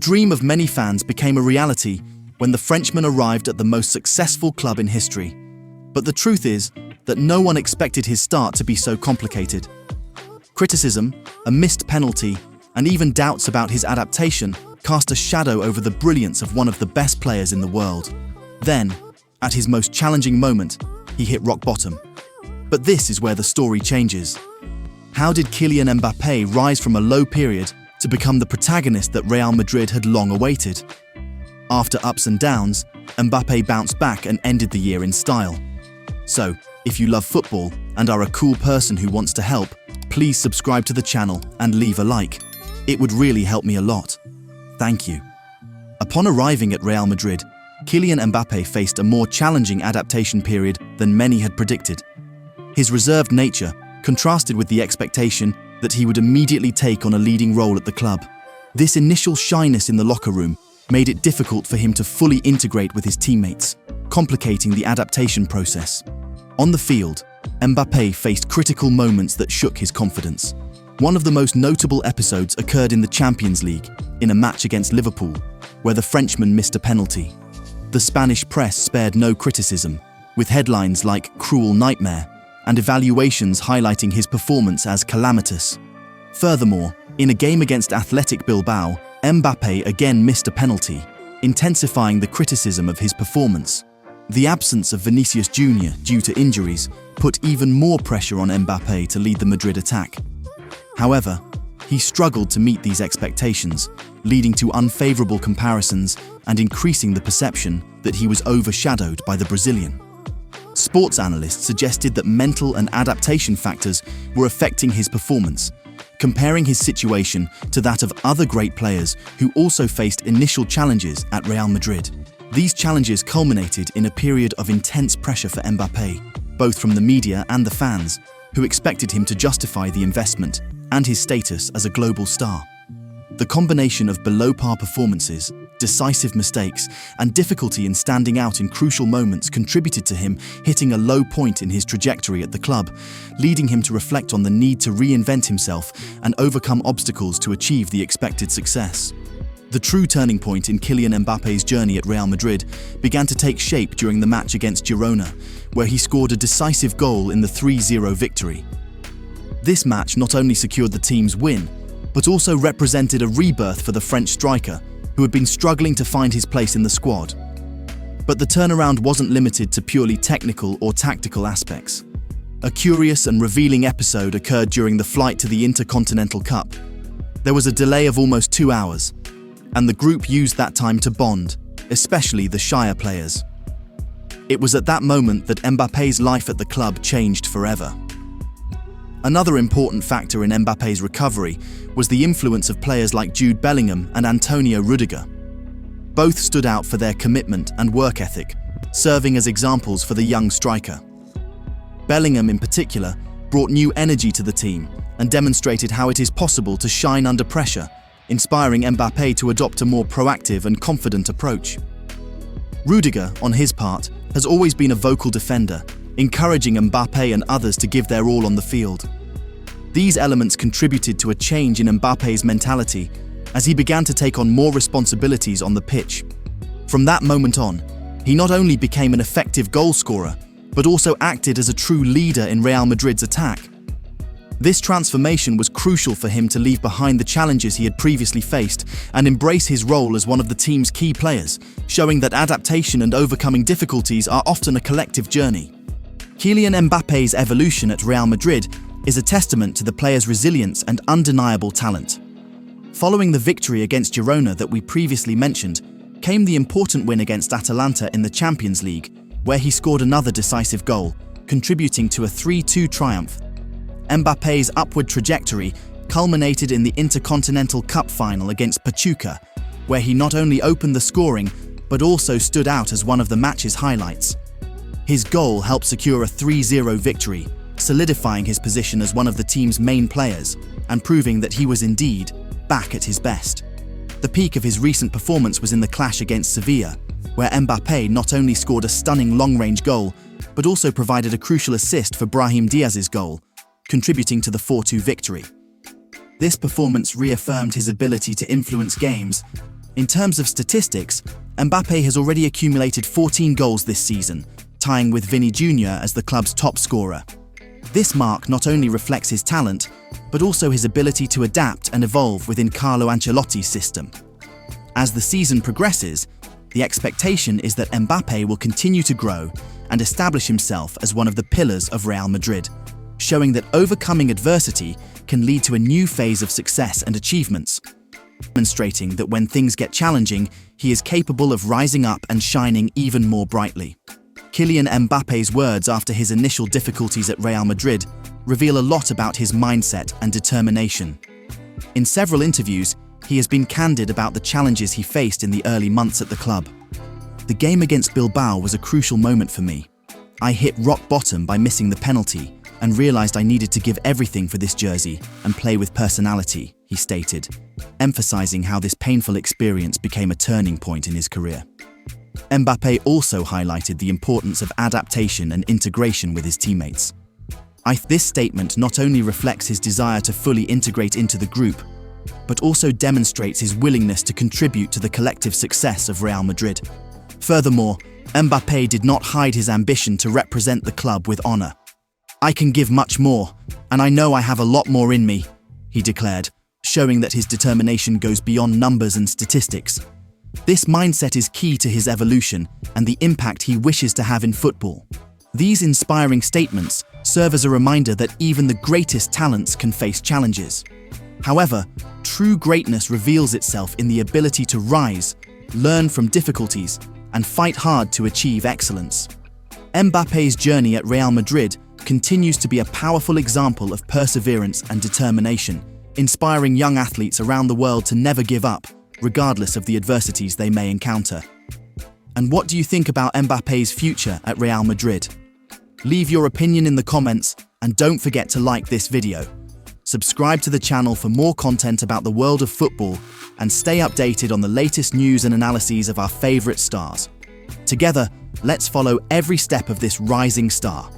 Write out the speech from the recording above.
dream of many fans became a reality when the Frenchman arrived at the most successful club in history. But the truth is that no one expected his start to be so complicated. Criticism, a missed penalty, and even doubts about his adaptation cast a shadow over the brilliance of one of the best players in the world. Then, at his most challenging moment, he hit rock bottom. But this is where the story changes. How did Kylian Mbappé rise from a low period to become the protagonist that Real Madrid had long awaited? After ups and downs, Mbappé bounced back and ended the year in style. So, if you love football and are a cool person who wants to help, please subscribe to the channel and leave a like. It would really help me a lot. Thank you. Upon arriving at Real Madrid, Kylian Mbappé faced a more challenging adaptation period than many had predicted. His reserved nature contrasted with the expectation that he would immediately take on a leading role at the club. This initial shyness in the locker room made it difficult for him to fully integrate with his teammates, complicating the adaptation process. On the field, Mbappé faced critical moments that shook his confidence. One of the most notable episodes occurred in the Champions League, in a match against Liverpool, where the Frenchman missed a penalty. The Spanish press spared no criticism, with headlines like "cruel nightmare" and evaluations highlighting his performance as calamitous. Furthermore, in a game against Athletic Bilbao, Mbappé again missed a penalty, intensifying the criticism of his performance. The absence of Vinicius Jr. due to injuries put even more pressure on Mbappé to lead the Madrid attack. However, he struggled to meet these expectations, leading to unfavorable comparisons and increasing the perception that he was overshadowed by the Brazilian. Sports analysts suggested that mental and adaptation factors were affecting his performance, comparing his situation to that of other great players who also faced initial challenges at Real Madrid. These challenges culminated in a period of intense pressure for Mbappé, both from the media and the fans, who expected him to justify the investment and his status as a global star. The combination of below-par performances, decisive mistakes, and difficulty in standing out in crucial moments contributed to him hitting a low point in his trajectory at the club, leading him to reflect on the need to reinvent himself and overcome obstacles to achieve the expected success. The true turning point in Kylian Mbappé's journey at Real Madrid began to take shape during the match against Girona, where he scored a decisive goal in the 3-0 victory. This match not only secured the team's win, but also represented a rebirth for the French striker, who had been struggling to find his place in the squad. But the turnaround wasn't limited to purely technical or tactical aspects. A curious and revealing episode occurred during the flight to the Intercontinental Cup. There was a delay of almost 2 hours, and the group used that time to bond, especially the shyer players. It was at that moment that Mbappé's life at the club changed forever. Another important factor in Mbappé's recovery was the influence of players like Jude Bellingham and Antonio Rudiger. Both stood out for their commitment and work ethic, serving as examples for the young striker. Bellingham, in particular, brought new energy to the team and demonstrated how it is possible to shine under pressure, inspiring Mbappé to adopt a more proactive and confident approach. Rudiger, on his part, has always been a vocal defender, encouraging Mbappé and others to give their all on the field. These elements contributed to a change in Mbappé's mentality as he began to take on more responsibilities on the pitch. From that moment on, he not only became an effective goal scorer, but also acted as a true leader in Real Madrid's attack. This transformation was crucial for him to leave behind the challenges he had previously faced and embrace his role as one of the team's key players, showing that adaptation and overcoming difficulties are often a collective journey. Kylian Mbappé's evolution at Real Madrid is a testament to the player's resilience and undeniable talent. Following the victory against Girona that we previously mentioned, came the important win against Atalanta in the Champions League, where he scored another decisive goal, contributing to a 3-2 triumph. Mbappé's upward trajectory culminated in the Intercontinental Cup final against Pachuca, where he not only opened the scoring, but also stood out as one of the match's highlights. His goal helped secure a 3-0 victory, solidifying his position as one of the team's main players and proving that he was indeed back at his best. The peak of his recent performance was in the clash against Sevilla, where Mbappé not only scored a stunning long-range goal, but also provided a crucial assist for Brahim Diaz's goal, contributing to the 4-2 victory. This performance reaffirmed his ability to influence games, In terms of statistics, Mbappé has already accumulated 14 goals this season, tying with Vinny Jr. as the club's top scorer. This mark not only reflects his talent, but also his ability to adapt and evolve within Carlo Ancelotti's system. As the season progresses, the expectation is that Mbappé will continue to grow and establish himself as one of the pillars of Real Madrid, showing that overcoming adversity can lead to a new phase of success and achievements, demonstrating that when things get challenging, he is capable of rising up and shining even more brightly. Kylian Mbappé's words after his initial difficulties at Real Madrid reveal a lot about his mindset and determination. In several interviews, he has been candid about the challenges he faced in the early months at the club. The game against Bilbao was a crucial moment for me. I hit rock bottom by missing the penalty and realized I needed to give everything for this jersey and play with personality, he stated, emphasizing how this painful experience became a turning point in his career. Mbappé also highlighted the importance of adaptation and integration with his teammates. This statement not only reflects his desire to fully integrate into the group, but also demonstrates his willingness to contribute to the collective success of Real Madrid. Furthermore, Mbappé did not hide his ambition to represent the club with honor. "I can give much more, and I know I have a lot more in me," he declared, showing that his determination goes beyond numbers and statistics. This mindset is key to his evolution and the impact he wishes to have in football. These inspiring statements serve as a reminder that even the greatest talents can face challenges. However, true greatness reveals itself in the ability to rise, learn from difficulties, and fight hard to achieve excellence. Mbappé's journey at Real Madrid continues to be a powerful example of perseverance and determination, inspiring young athletes around the world to never give up, regardless of the adversities they may encounter. And what do you think about Mbappé's future at Real Madrid? Leave your opinion in the comments and don't forget to like this video. Subscribe to the channel for more content about the world of football and stay updated on the latest news and analyses of our favorite stars. Together, let's follow every step of this rising star.